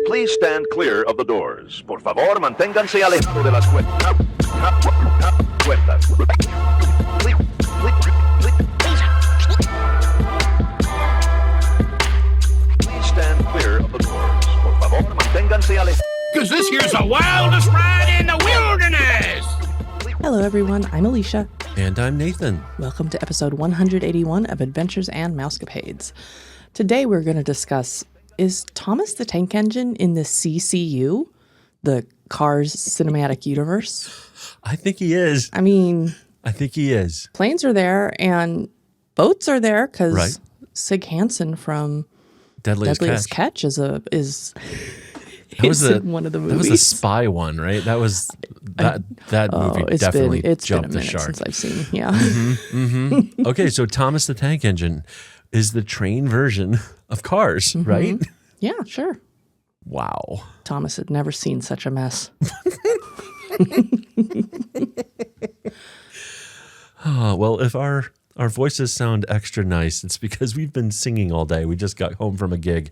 Please stand clear of the doors. Por favor, manténganse alejado de las puertas. Please stand clear of the doors. Por favor, manténganse alejados. Because this here's the wildest ride in the wilderness! Hello everyone, I'm Alicia. And I'm Nathan. Welcome to episode 181 of Adventures and Mousecapades. Today we're going to discuss, is Thomas the Tank Engine in the CCU, the Cars Cinematic Universe? I think he is. I mean... I think he is. Planes are there and boats are there because Right. Sig Hansen from Deadliest Catch is that was in one of the movies. That was the spy one, right? That was that movie definitely jumped the shark. Since I've seen, yeah. Okay, so Thomas the Tank Engine is the train version of Cars, right? Yeah, sure. Wow. Thomas had never seen such a mess. Well, if our voices sound extra nice, it's because we've been singing all day. We just got home from a gig.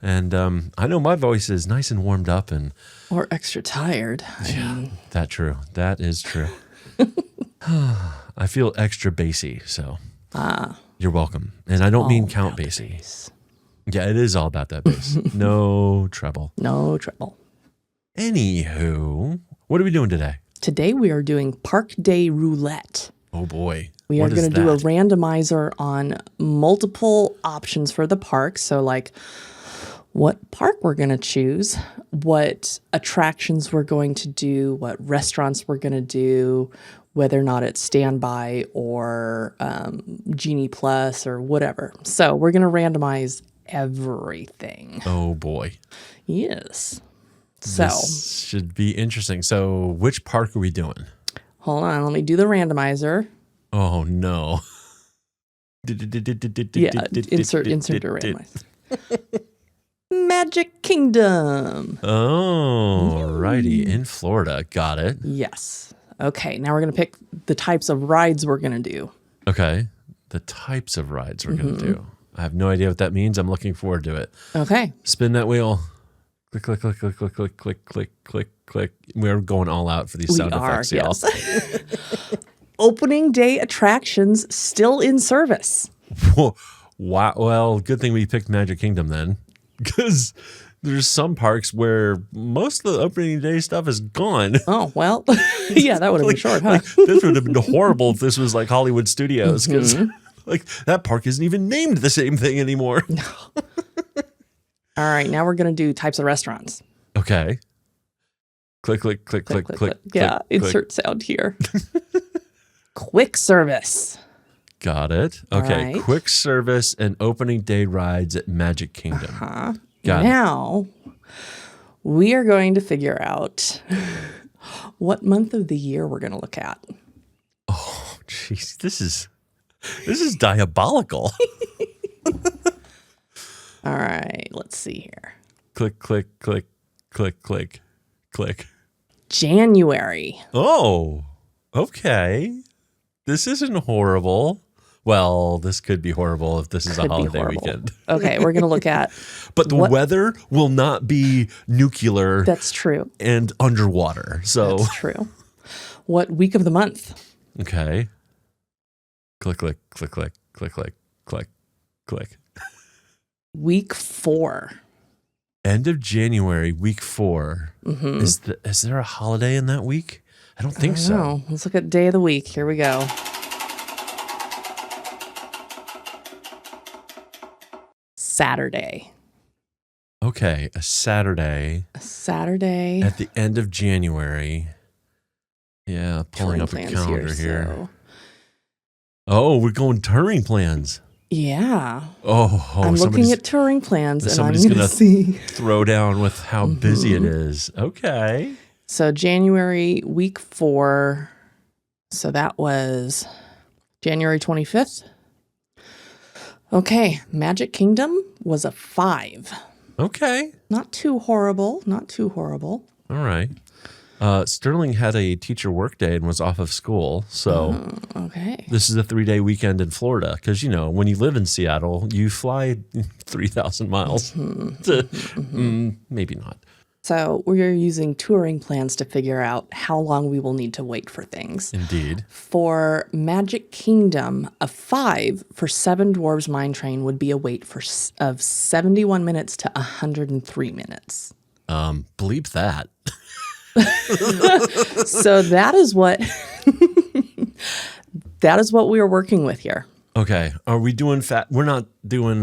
And I know my voice is nice and warmed up. Or extra tired. I mean, That is true. I feel extra bassy, so you're welcome. And I don't mean Count Basie. Bass. Yeah, it is all about that bass. No treble. No trouble. Anywho, what are we doing today? Today we are doing Park Day Roulette. Oh boy. We are going to do a randomizer on multiple options for the park. So like what park we're going to choose, what attractions we're going to do, what restaurants we're going to do, whether or not it's standby or Genie Plus or whatever. So we're going to randomize everything. Oh boy. Yes. So This should be interesting. So which park are we doing? hold on, let me do the randomizer. Oh no. Yeah, insert a randomizer. Magic Kingdom. Oh, righty. In Florida. Got it. Yes. Okay, now we're going to pick the types of rides we're going to do. Okay. The types of rides we're going to do. I have no idea what that means. I'm looking forward to it. Okay. Spin that wheel. Click, click, click, click, click, click, click, click, click, click. We're going all out for these sound effects, y'all. Yes. Opening day attractions still in service. Whoa. Wow. Well, good thing we picked Magic Kingdom then, because there's some parks where most of the opening day stuff is gone. Oh, well, yeah, that would have been short, huh? This would have been horrible if this was like Hollywood Studios, because like that park isn't even named the same thing anymore. All right, now we're going to do types of restaurants. Okay. Click, click, click, click, click. Yeah, click, insert sound here. Quick service. Got it. Okay. Right. Quick service and opening day rides at Magic Kingdom. Got it. Now, we are going to figure out what month of the year we're going to look at. Oh, jeez. This is diabolical. All right, let's see here. Click, click, click, click, click, click. January. Oh, okay. This isn't horrible. Well, this could be horrible if this is a Could be holiday horrible. weekend. Okay, we're going to look at... But the weather will not be nuclear That's true. and underwater. So, That's true. What week of the month? okay. Click, click, click, click, click, click, click, click. Week 4. End of January, week 4. Is there a holiday in that week? I don't think so. Oh, let's look at day of the week. Here we go. Saturday. Okay, a Saturday A Saturday. at the end of January. Yeah, pulling Touring up a plans calendar here. so- Oh, we're going touring plans. Yeah. Oh, I'm looking somebody's at touring plans and I'm somebody's going to gonna see. throw down with how busy it is. Okay. So January, week 4. So that was January 25th. Okay. Magic Kingdom was a 5. Okay. Not too horrible. Not too horrible. All right. Sterling had a teacher work day and was off of school. So Okay. this is a 3-day weekend in Florida. Because, when you live in Seattle, you fly 3,000 miles. Maybe not. So we're using touring plans to figure out how long we will need to wait for things. Indeed. For Magic Kingdom, a 5 for Seven Dwarves Mine Train would be a wait of 71 minutes to 103 minutes. Bleep that. So that is what we are working with here. Okay. Are we doing We're not doing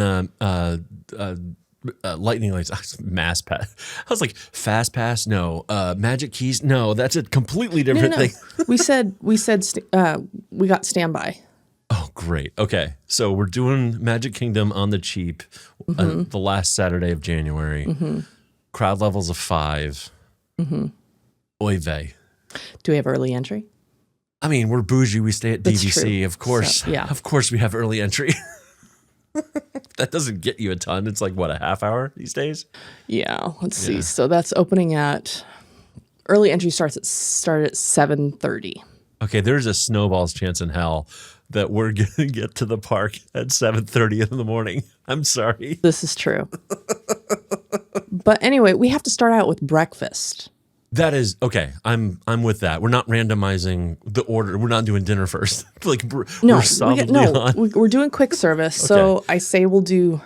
lightning lanes. Mass pass. I was like, fast pass? No. Magic keys? No. That's a completely different thing. we said we got standby. Oh, great. Okay. So we're doing Magic Kingdom on the cheap the last Saturday of January. Crowd levels of 5. Oy vey. Do we have early entry? I mean, we're bougie. We stay at That's DVC. true. Of course. So, yeah. Of course we have early entry. That doesn't get you a ton. It's like, what, a half hour these days? Yeah. Let's see. So that's opening at early entry start at 7:30. Okay, there's a snowball's chance in hell that we're going to get to the park at 7:30 in the morning. I'm sorry. This is true. But anyway, we have to start out with breakfast. That is okay. I'm with that. We're not randomizing the order. We're not doing dinner first. We're solidly on. We're doing quick service. So I say we'll do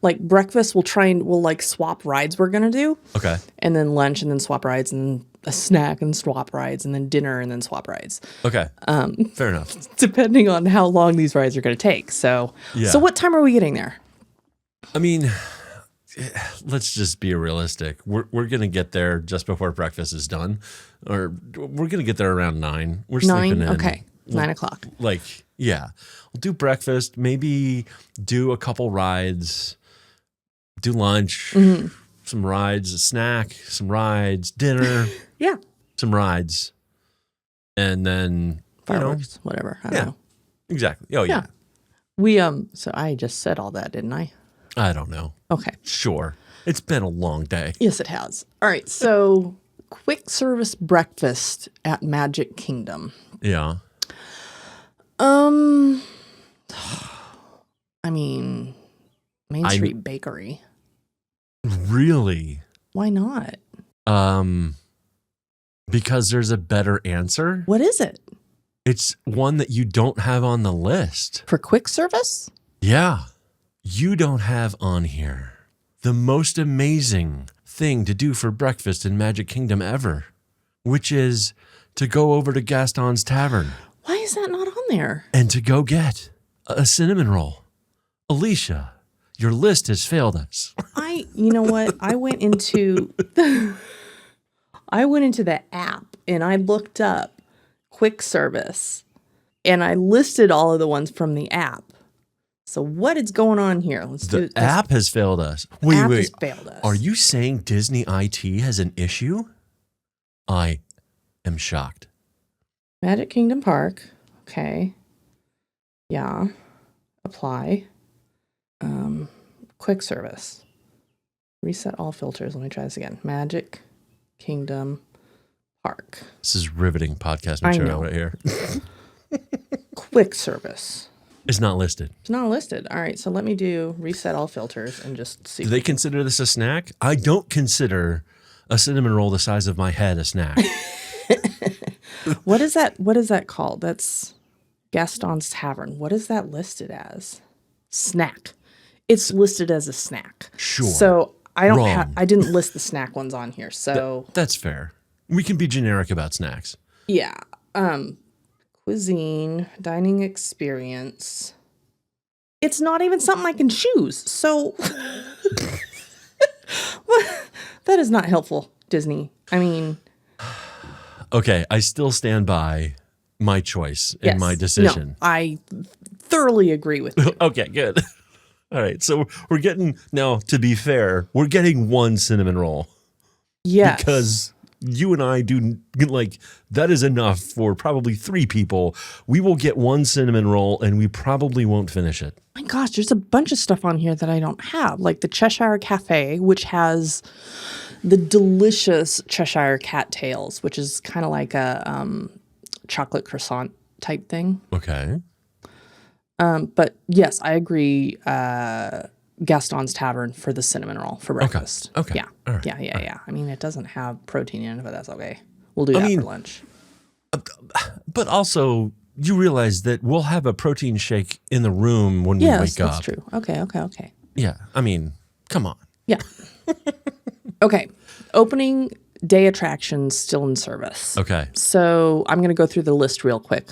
like breakfast. We'll like swap rides we're gonna do. Okay. And then lunch, and then swap rides, and a snack, and swap rides, and then dinner, and then swap rides. Okay. Fair enough. Depending on how long these rides are gonna take. So what time are we getting there? I mean, let's just be realistic. We're going to get there just before breakfast is done, or we're going to get there around 9. We're 9? sleeping in. Okay. 9 o'clock. Like, yeah, we'll do breakfast, maybe do a couple rides, do lunch, some rides, a snack, some rides, dinner, Yeah. some rides, and then Fireworks, whatever. I don't know. Exactly. Oh yeah. We so I just said all that, didn't I? I don't know. Okay. Sure. It's been a long day. Yes, it has. All right. So quick service breakfast at Magic Kingdom. Yeah. I mean, Main Street Bakery. Really? Why not? Because there's a better answer. What is it? It's one that you don't have on the list. For quick service? Yeah. You don't have on here the most amazing thing to do for breakfast in Magic Kingdom ever, which is to go over to Gaston's Tavern. Why is that not on there? And to go get a cinnamon roll. Alicia, your list has failed us. You know what? I went into the app and I looked up quick service and I listed all of the ones from the app. So what is going on here? The app has failed us. Wait. Has failed us. Are you saying Disney IT has an issue? I am shocked. Magic Kingdom Park. Okay. Yeah. Apply. Quick service. Reset all filters. Let me try this again. Magic Kingdom Park. This is riveting podcast material right here. Quick service. It's not listed. It's not listed. All right, so let me do reset all filters and just see. Do they consider this a snack? I don't consider a cinnamon roll the size of my head a snack. What is that? What is that called? That's Gaston's Tavern. What is that listed as? Snack. It's listed as a snack. Sure. So I don't have. I didn't list the snack ones on here. So that's fair. We can be generic about snacks. Yeah. Cuisine, dining experience. It's not even something I can choose. So that is not helpful, Disney. I mean, okay, I still stand by my choice and my decision. No, I thoroughly agree with you. Okay, good. All right, so we're getting, now to be fair, we're getting one cinnamon roll. Yes. Because you and I do, like, that is enough for probably 3 people. We will get one cinnamon roll and we probably won't finish it. My gosh, there's a bunch of stuff on here that I don't have, like the Cheshire Cafe, which has the delicious Cheshire cattails, which is kind of like a chocolate croissant type thing. Okay. But yes, I agree. Gaston's Tavern for the cinnamon roll for breakfast. Okay. Yeah. All right. Yeah. I mean, it doesn't have protein in it, but that's okay. We'll do that for lunch. But also, you realize that we'll have a protein shake in the room when we wake up. Yes, that's true. Okay. Yeah. I mean, come on. Yeah. Okay. Opening day attractions still in service. Okay. So I'm going to go through the list real quick.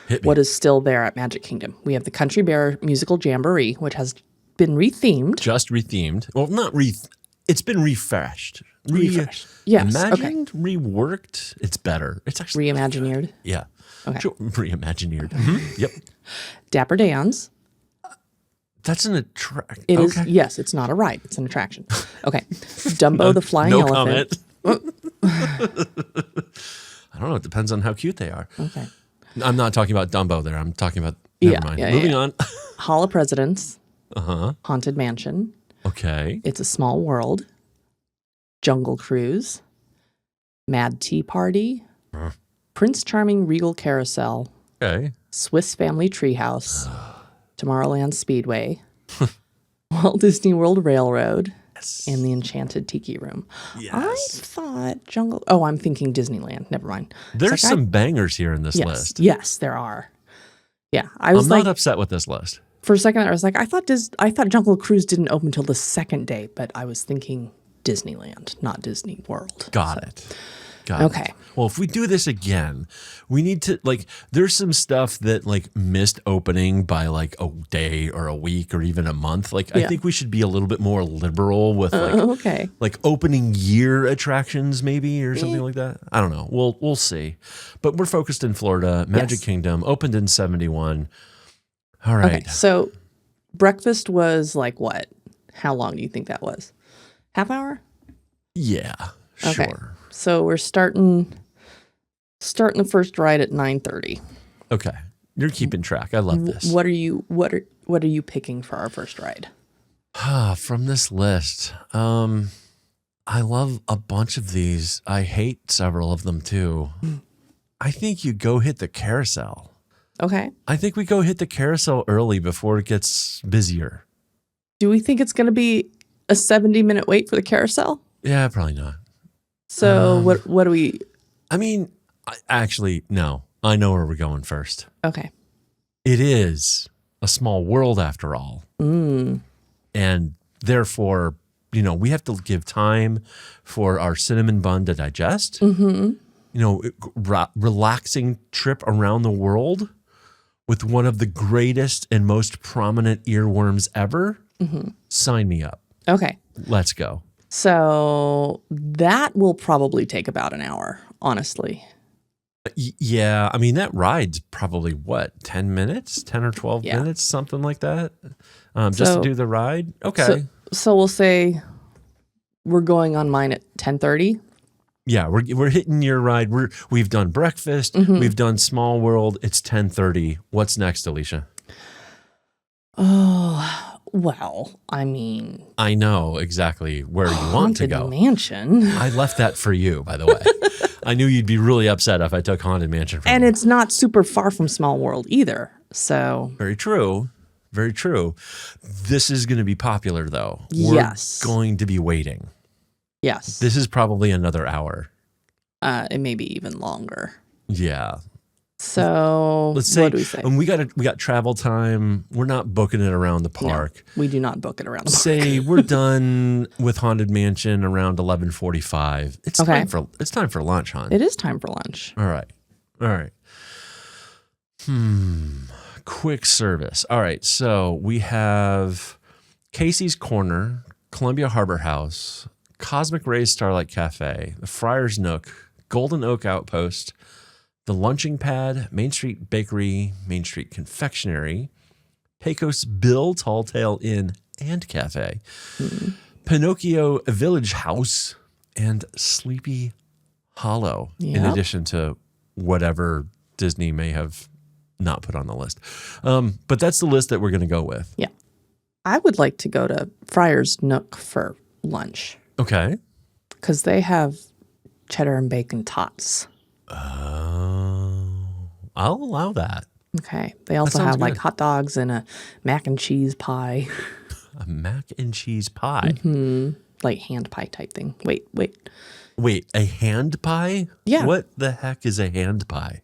Hit me. What is still there at Magic Kingdom? We have the Country Bear Musical Jamboree, which has been rethemed. Just rethemed. Well, not it's been refreshed. Refreshed. Yes. Imagined, reworked. It's better. It's actually Reimagineered. Yeah. Okay. Sure. Reimagineered. Mhm. Yep. Dapper Dan's. That's an attraction. It is. Yes, it's not a ride. It's an attraction. Okay. Dumbo the Flying Elephant. Comment. I don't know. It depends on how cute they are. Okay. I'm not talking about Dumbo there. I'm talking about, never mind. Moving on. Hall of Presidents. Uh-huh. Haunted Mansion. Okay. It's a Small World. Jungle Cruise. Mad Tea Party. Prince Charming Regal Carousel. Okay. Swiss Family Treehouse. Tomorrowland Speedway. Walt Disney World Railroad. Yes. And the Enchanted Tiki Room. Yes. I thought Jungle... Oh, I'm thinking Disneyland. Never mind. There's some bangers here in this yes, list. Yes, there are. Yeah, I was I'm not upset with this list. For a second, I was like, I thought Jungle Cruise didn't open until the second day, but I was thinking Disneyland, not Disney World. Got it. Okay. Well, if we do this again, we need to there's some stuff that missed opening by a day or a week or even a month. I think we should be a little bit more liberal with okay. Opening year attractions maybe or something like that. I don't know. We'll see. But we're focused in Florida. Magic Kingdom opened in 1971. All right. Okay. So breakfast was what? How long do you think that was? Half hour? Yeah. Okay. Sure. So we're starting the first ride at 9:30. Okay. You're keeping track. I love this. What are you picking for our first ride? From this list, I love a bunch of these. I hate several of them too. I think you go hit the carousel. Okay. I think we go hit the carousel early before it gets busier. Do we think it's going to be a 70-minute wait for the carousel? Yeah, probably not. So what do we... I mean, actually, no. I know where we're going first. Okay. It is a small world after all. And therefore, we have to give time for our cinnamon bun to digest. Relaxing trip around the world with one of the greatest and most prominent earworms ever. Sign me up. Okay. Let's go. So that will probably take about an hour, honestly. Yeah. I mean, that ride's probably 10 minutes, 10 or 12 minutes, something like that. Just to do the ride. Okay. So we'll say we're going on mine at 10:30. Yeah, we're hitting your ride. We've done breakfast. We've done Small World. It's 10:30. What's next, Alicia? Oh, well, I mean, I know exactly where you want to go. Haunted Mansion. I left that for you, by the way. I knew you'd be really upset if I took Haunted Mansion from And you. it's not super far from Small World either. So Very true. Very true. This is going to be popular, though. Yes. We're going to be waiting. yes, This is probably another hour. it may be even longer. Yeah. So Let's say, what do we say? and we got travel time. We're not booking it around the park. No, we do not book it around the park. Say we're done with Haunted Mansion around 11:45. It's time for lunch, hon. It is time for lunch. All right. Quick service. All right. So we have Casey's Corner, Columbia Harbor House, Cosmic Rays Starlight Cafe, the Friar's Nook, Golden Oak Outpost, the Lunching Pad, Main Street Bakery, Main Street Confectionery, Pecos Bill Tall Tale Inn and Cafe, Pinocchio Village House, and Sleepy Hollow, in Yep. addition to whatever Disney may have not put on the list. But that's the list that we're going to go with. Yeah. I would like to go to Friar's Nook for lunch. Okay. because they have cheddar and bacon tots. Oh, I'll allow that. Okay. They also sounds have like good. hot dogs and a mac and cheese pie, A mac and cheese pie. like hand pie type thing. Wait. Wait, a hand pie? Yeah. What the heck is a hand pie?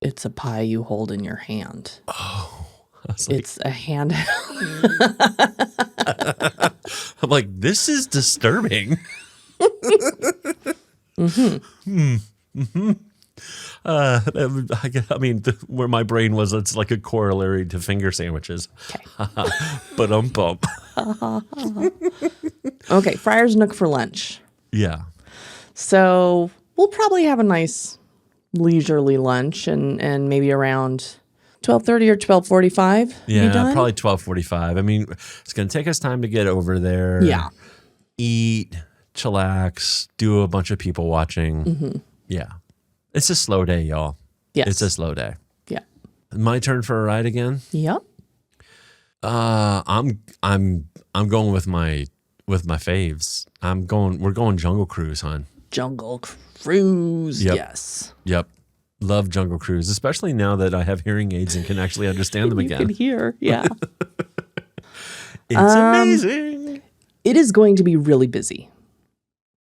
It's a pie you hold in your hand. I was like, It's a hand. I'm like, this is disturbing. I mean, where my brain was, it's like a corollary to finger sandwiches. Okay. But bump. Okay. Friar's Nook for lunch. Yeah. So we'll probably have a nice leisurely lunch and maybe around 12:30 or 12:45. Yeah, be done? probably 12:45. I mean, it's going to take us time to get over there. Yeah. Eat, chillax, do a bunch of people watching. Yeah. It's a slow day, y'all. Yes. It's a slow day. Yeah. My turn for a ride again. Yep. I'm going with my faves. We're going Jungle Cruise, hon. Jungle Cruise. Yep. Yes. Yep. Love Jungle Cruise, especially now that I have hearing aids and can actually understand them You again. can hear. Yeah. It's amazing. It is going to be really busy.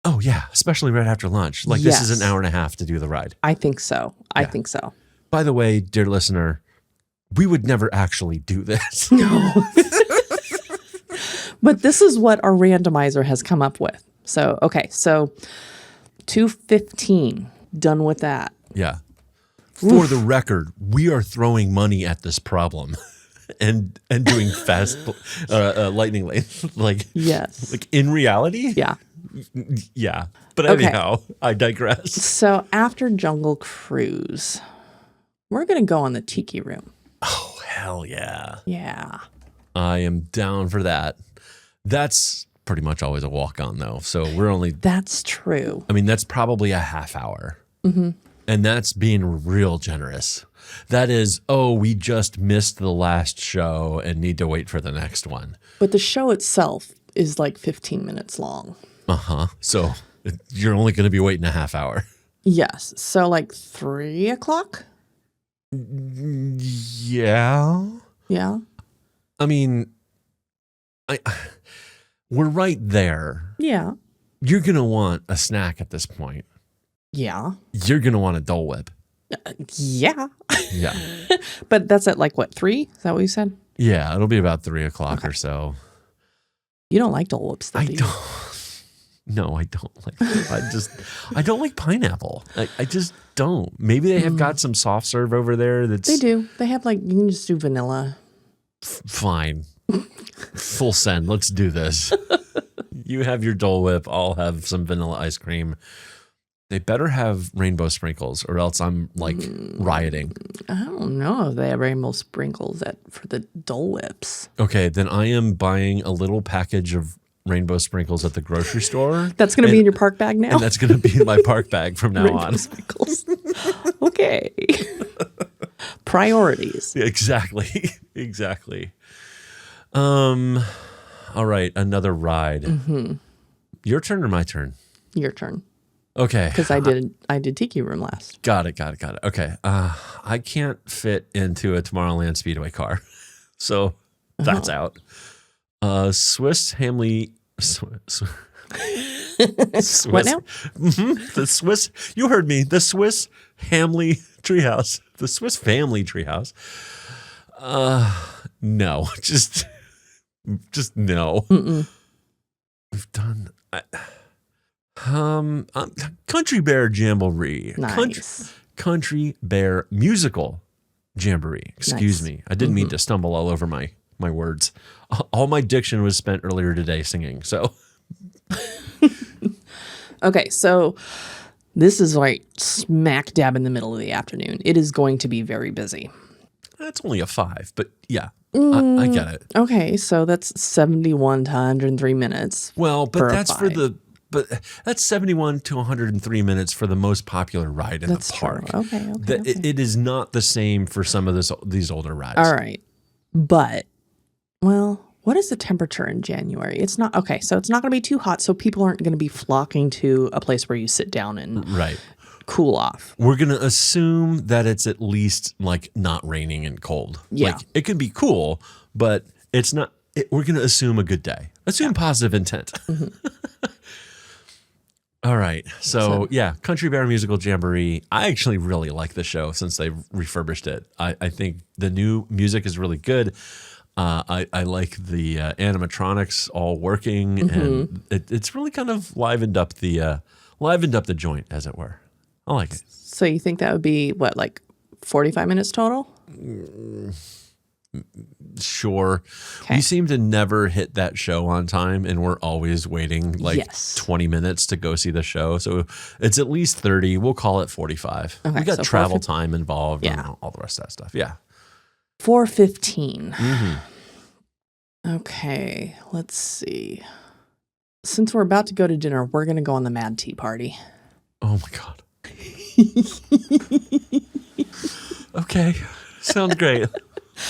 Oh, yeah. Especially right after lunch. Like, this is Yes. an hour and a half to do the ride. I think so. I Yeah. think so. By the way, dear listener, we would never actually do this. But this is what our randomizer has come up with. So, okay. So 215. Done with that. Yeah. For the record, we are throwing money at this problem and doing fast lightning lane. Like, Yes. like in reality? Yeah. Yeah. But Okay. anyhow, I digress. So after Jungle Cruise, we're going to go on the Tiki Room. Oh, hell yeah. Yeah. I am down for that. That's pretty much always a walk on, though. So we're only, That's true. I mean, that's probably a half hour. And that's being real generous. That is, oh, we just missed the last show and need to wait for the next one. But the show itself is like 15 minutes long. So you're only going to be waiting a half hour. Yes. So like 3 o'clock? Yeah. Yeah. I mean, we're right there. Yeah. You're going to want a snack at this point. Yeah. You're going to want a Dole Whip. Yeah. Yeah. But that's at like what, 3? Is that what you said? Yeah. It'll be about 3 o'clock or so. You don't like Dole Whips, though, I do you? don't. No, I don't like I don't like pineapple. I just don't. Maybe they have got some soft serve over there that's They do. They have like, you can just do vanilla. fine. Full send. Let's do this. You have your Dole Whip. I'll have some vanilla ice cream. They better have rainbow sprinkles or else I'm like rioting. I don't know if they have rainbow sprinkles for the Dole Whips. Okay, then I am buying a little package of rainbow sprinkles at the grocery store. That's going to be in your park bag now? And that's going to be in my park bag from now Rainbow on. sprinkles. Okay. Priorities. Exactly. Exactly. All right, another ride. Your turn or my turn? Your turn. Okay. Because I did Tiki Room last. Got it. Okay. I can't fit into a Tomorrowland Speedway car. So that's out. Swiss Hamley. Swiss. What now? The Swiss. You heard me. The Swiss Hamley Treehouse. The Swiss Family Treehouse. No. Just no. We've done. Country Bear Jamboree. Nice. Country Bear Musical Jamboree. Excuse Nice. me. I didn't mean to stumble all over my words. All my diction was spent earlier today singing. So Okay, so this is like smack dab in the middle of the afternoon. It is going to be very busy. that's only a 5, but yeah, I get it. Okay, so that's 71 to 103 minutes. Well, for but a that's for 5. that's 71 to 103 minutes for the most popular ride in That's the true. park. Okay. It is not the same for some of these older rides. All right. But, well, What is the temperature in January? It's not okay. So it's not going to be too hot. So people aren't going to be flocking to a place where you sit down and Right. cool off. We're going to assume that it's at least like not raining and cold. Yeah. Like it can be cool, but it's not. We're going to assume a good day. Assume positive intent. All right. So, yeah, Country Bear Musical Jamboree. I actually really like the show since they've refurbished it. I think the new music is really good. I like the animatronics all working, and it's really kind of livened up the joint, as it were. I like it. So you think that would be what, like 45 minutes total? Sure. Okay. We seem to never hit that show on time, and we're always waiting like Yes. 20 minutes to go see the show. So it's at least 30. We'll call it 45. Okay, We got so travel 4:15. time involved Yeah. and all the rest of that stuff. Yeah. 4:15. Mm-hmm. Okay, let's see. Since we're about to go to dinner, we're going to go on the Mad Tea Party. Oh my God. Okay. Sounds great.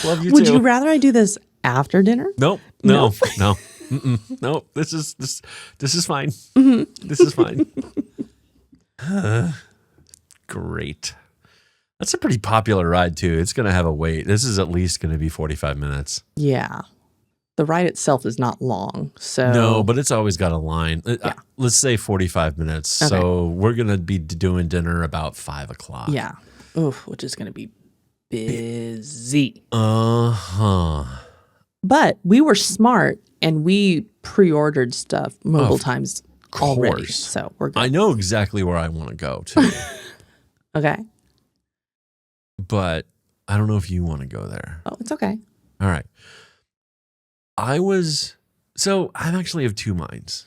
Love you Would too. you rather I do this after dinner? Nope. No. No. Mm-mm. Nope. This is fine. Mm-hmm. This is fine. Great. That's a pretty popular ride too. It's going to have a wait. This is at least going to be 45 minutes. Yeah. The ride itself is not long, so No, but it's always got a line. Let's say 45 minutes. Okay. So we're going to be doing dinner about 5 o'clock. yeah. Oof, which is going to be busy. Uh-huh. But we were smart and we pre-ordered stuff mobile times already, course. so we're good. I know exactly where I want to go to, Okay. but I don't know if you want to go there. Oh, it's okay. All right. I actually have two minds.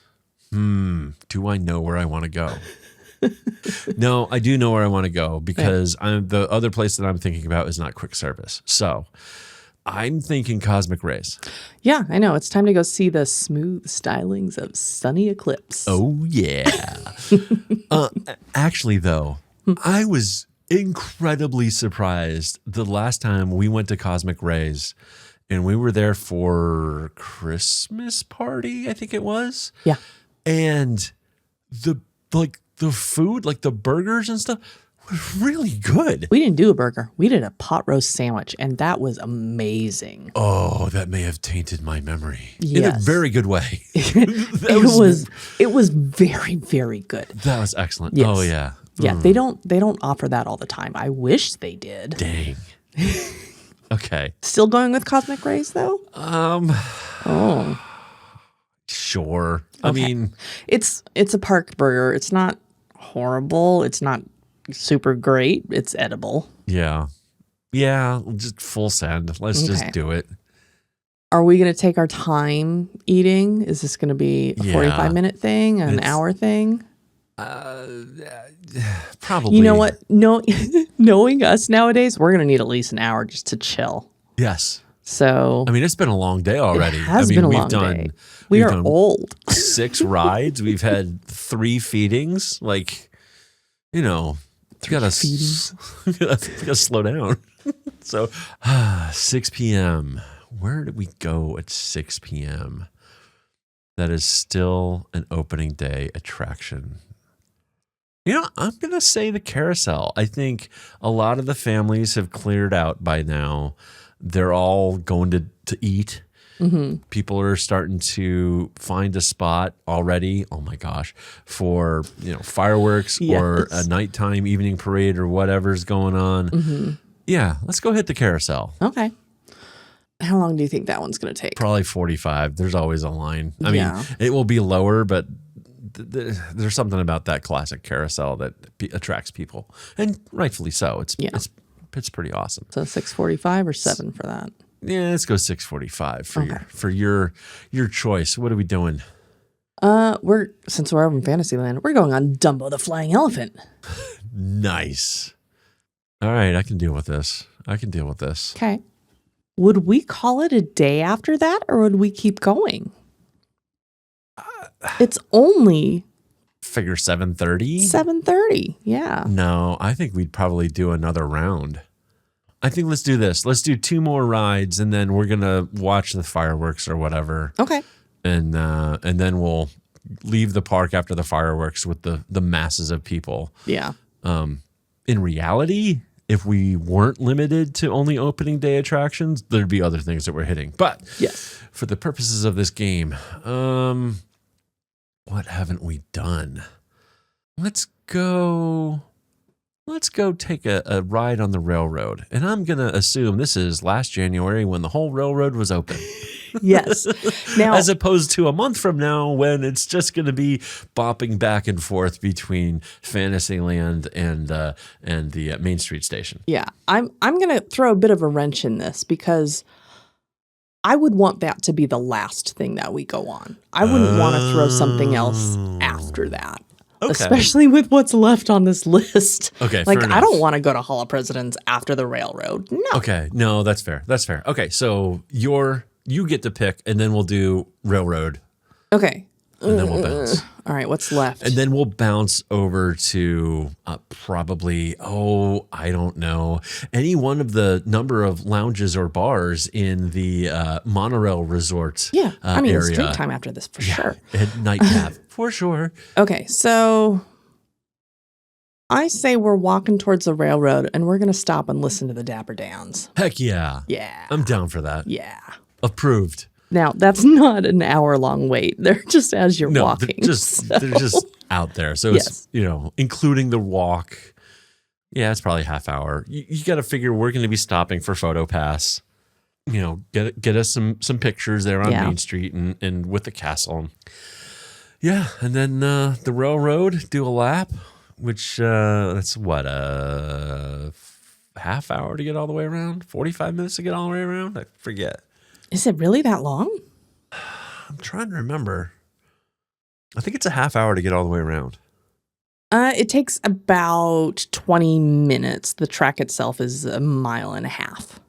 Do I know where I want to go? No, I do know where I want to go because the other place that I'm thinking about is not quick service. So I'm thinking Cosmic Rays. Yeah, I know. It's time to go see the smooth stylings of Sunny Eclipse. Oh, yeah. Actually, though, I was incredibly surprised the last time we went to Cosmic Rays and we were there for Christmas party, I think it was. Yeah. And the food, like the burgers and stuff, was really good. We didn't do a burger. We did a pot roast sandwich, and that was amazing. Oh, that may have tainted my memory in a Yes. very good way. It was very, very good. That was excellent. Yes. Oh yeah. Yeah, they don't offer that all the time. I wish they did. Dang. Okay. Still going with Cosmic Rays though? Oh. Sure. I Okay. mean, It's a park burger. It's not horrible. It's not super great. It's edible. yeah. Yeah, just full send. Let's just Okay. do it. Are we going to take our time eating? Is this going to be a Yeah. 45-minute thing, an It's- hour thing? Probably. You know what? No, knowing us nowadays, we're going to need at least an hour just to chill. Yes. So I mean, it's been a long day already. it has I mean, been a we've long done, day. We we've are done old. 6 rides. We've had 3 feedings. Like, you know, you gotta slow down. So, 6 p.m. Where did we go at 6 p.m.? That is still an opening day attraction. You know, I'm going to say the carousel. I think a lot of the families have cleared out by now. They're all going to eat. Mm-hmm. People are starting to find a spot already. Oh my gosh, for fireworks or a Yes. nighttime evening parade or whatever's going on. Mm-hmm. Yeah, let's go hit the carousel. Okay. How long do you think that one's going to take? Probably 45. There's always a line. I Yeah. mean, it will be lower, but there's something about that classic carousel that attracts people, and rightfully so. It's pretty awesome. So 6:45 or 7 for that? Yeah, let's go 6:45 for Okay. your choice. What are we doing? Since we're over in Fantasyland, we're going on Dumbo the Flying Elephant. Nice. All right, I can deal with this. Okay. Would we call it a day after that, or would we keep going? It's only Figure 7:30. 7:30. Yeah. No, I think we'd probably do another round. I think let's do this. Let's do 2 more rides, and then we're gonna watch the fireworks or whatever. Okay. And then we'll leave the park after the fireworks with the masses of people. Yeah. In reality, if we weren't limited to only opening day attractions, there'd be other things that we're hitting. But Yes. for the purposes of this game, what haven't we done? Let's go take a ride on the railroad. And I'm going to assume this is last January when the whole railroad was open. Yes. Now, As opposed to a month from now when it's just going to be bopping back and forth between Fantasyland and the Main Street station. yeah, I'm going to throw a bit of a wrench in this because I would want that to be the last thing that we go on. I wouldn't want to throw something else after that. Okay. Especially with what's left on this list. Okay, like fair I enough. don't want to go to Hall of Presidents after the railroad. No. Okay. No, that's fair. That's fair. Okay. So you get to pick, and then we'll do railroad, Okay. and then we'll bounce. All right. What's left? And then we'll bounce over to probably, I don't know, any one of the number of lounges or bars in the monorail resort yeah. I mean, it's area. street time after this for sure. And nightcap, for sure. Okay. So I say we're walking towards the railroad and we're going to stop and listen to the Dapper Dans. Heck yeah. Yeah. I'm down for that. Yeah. Approved. Now, that's not an hour-long wait. They're just as you're No, walking. they're just out there. So Yes. it's, including the walk. Yeah, it's probably a half hour. You got to figure we're going to be stopping for photo pass. Get us some pictures there on Yeah. Main Street and with the castle. Yeah, and then the railroad, do a lap, which that's what, a half hour to get all the way around? 45 minutes to get all the way around? I forget. Is it really that long? I'm trying to remember. I think it's a half hour to get all the way around. It takes about 20 minutes. The track itself is a mile and a half.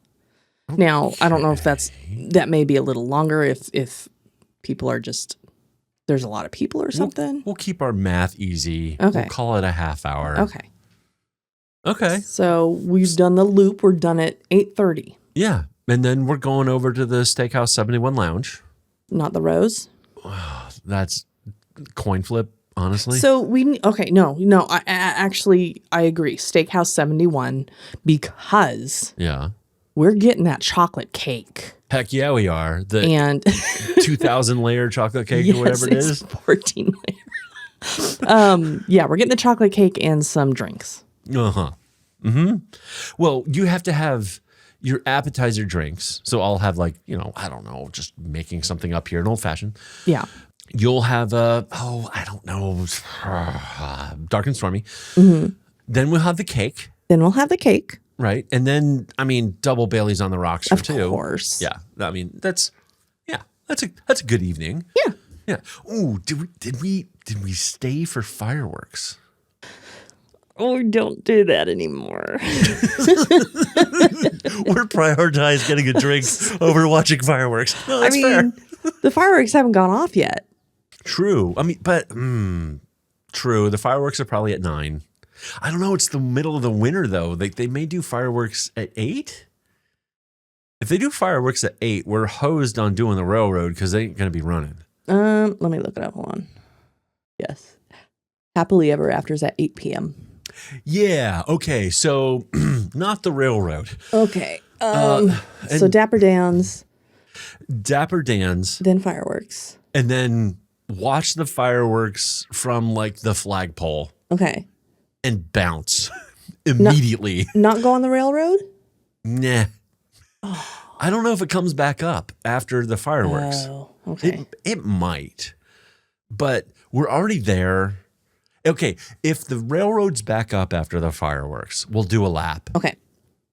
Now, I don't know if that may be a little longer if people are just, there's a lot of people or something. We'll keep our math easy. Okay. We'll call it a half hour. Okay. Okay. So we've done the loop. We're done at 8:30. Yeah. And then we're going over to the Steakhouse 71 Lounge. Not the Rose. That's coin flip, honestly. So no. I agree. Steakhouse 71 because Yeah. we're getting that chocolate cake. Heck yeah, we are. The And 2,000 layer chocolate cake or whatever it it's is. 14 layer. Yeah, we're getting the chocolate cake and some drinks. Uh-huh. Mm-hmm. Well, you have to have your appetizer drinks. So I'll have I don't know, just making something up here, an old fashioned. Yeah. You'll have I don't know, dark and stormy. Mm-hmm. Then we'll have the cake, Then we'll have the cake. right? And then, double Bailey's on the rocks for Of two. course. Yeah. That's a good evening. Yeah. Yeah. Ooh, did we stay for fireworks? Oh, we don't do that anymore. We're prioritizing getting a drink over watching fireworks. No, that's fair. The fireworks haven't gone off yet. True. True. The fireworks are probably at 9. I don't know. It's the middle of the winter, though. They may do fireworks at 8. If they do fireworks at 8, we're hosed on doing the railroad because they ain't going to be running. Let me look it up. Hold on. Yes. Happily Ever After is at 8 p.m. Yeah. Okay. So not the railroad. Okay. So Dapper Dans, Dapper Dan's, then fireworks. and then watch the fireworks from the flagpole Okay. and bounce immediately. Not go on the railroad? Nah. I don't know if it comes back up after the fireworks. Oh, okay. It might, but we're already there. Okay, if the railroad's back up after the fireworks, we'll do a lap Okay.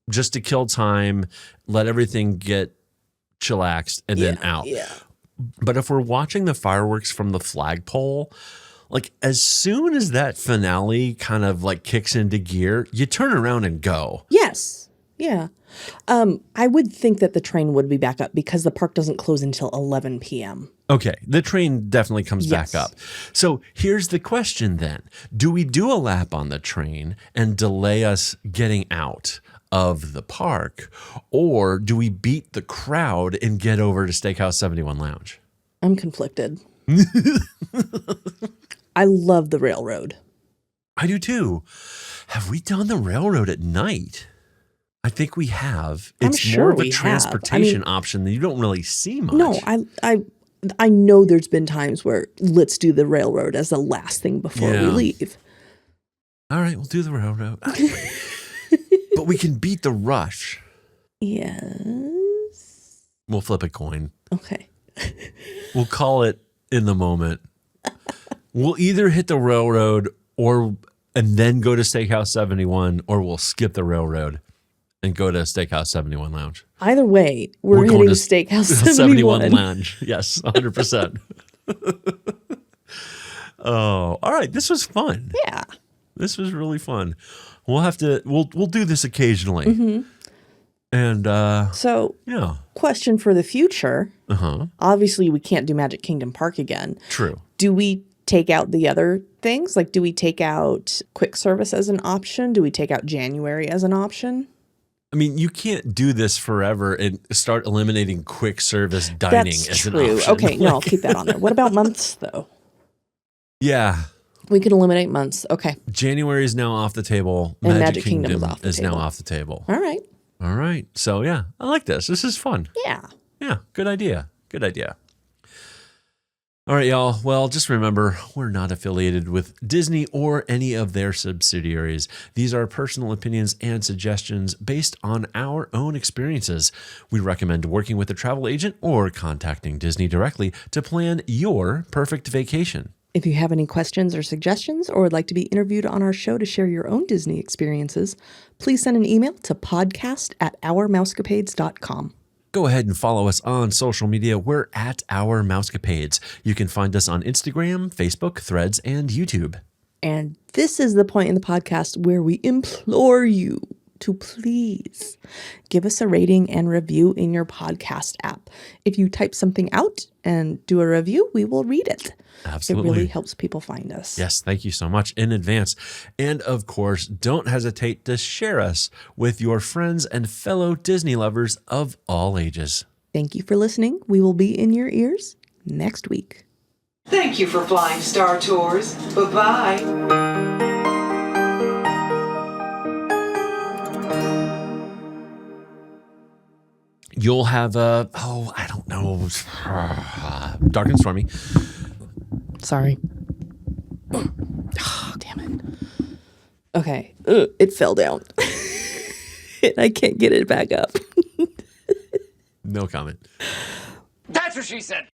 just to kill time, let everything get chillaxed, and then out. Yeah. But if we're watching the fireworks from the flagpole, as soon as that finale kind of kicks into gear, you turn around and go. Yes. Yeah. I would think that the train would be back up because the park doesn't close until 11 p.m. Okay, the train definitely comes Yes. back up. So here's the question then. Do we do a lap on the train and delay us getting out of the park, or do we beat the crowd and get over to Steakhouse 71 Lounge? I'm conflicted. I love the railroad. I do too. Have we done the railroad at night? I think we have. I'm It's sure more of a we have. transportation option that you don't really see much. No, I know there's been times where let's do the railroad as the last thing before we leave. All right, we'll do the railroad. But we can beat the rush. Yes. We'll flip a coin. Okay. We'll call it in the moment. We'll either hit the railroad and then go to Steakhouse 71, or we'll skip the railroad and go to Steakhouse 71 Lounge. Either way, we're going hitting to Steakhouse 71. Lounge. Yes, 100%. Oh, all right. This was fun. Yeah. This was really fun. We'll do this occasionally. Mm-hmm. And so, yeah. Question for the future. Uh-huh. Obviously, we can't do Magic Kingdom Park again. True. Do we take out the other things? Like, do we take out quick service as an option? Do we take out January as an option? I mean, you can't do this forever and start eliminating quick service dining as an true. option. Okay, no, I'll keep that on there. What about months, though? Yeah. We can eliminate months. Okay. January is now off the table. And Magic Kingdom is now off the table. All right. All right. So, yeah, I like this. This is fun. Yeah. Yeah, good idea. Good idea. All right, y'all. Well, just remember, we're not affiliated with Disney or any of their subsidiaries. These are personal opinions and suggestions based on our own experiences. We recommend working with a travel agent or contacting Disney directly to plan your perfect vacation. If you have any questions or suggestions or would like to be interviewed on our show to share your own Disney experiences, please send an email to podcast@ourmousecapades.com. Go ahead and follow us on social media. We're at Our Mousecapades. You can find us on Instagram, Facebook, Threads, and YouTube. And this is the point in the podcast where we implore you to please give us a rating and review in your podcast app. If you type something out and do a review, we will read it. Absolutely. It really helps people find us. Yes, thank you so much in advance. And of course, don't hesitate to share us with your friends and fellow Disney lovers of all ages. Thank you for listening. We will be in your ears next week. Thank you for flying Star Tours. Bye-bye. You'll have I don't know, dark and stormy. Sorry. Oh, damn it. Okay. It fell down. And I can't get it back up. No comment. That's what she said.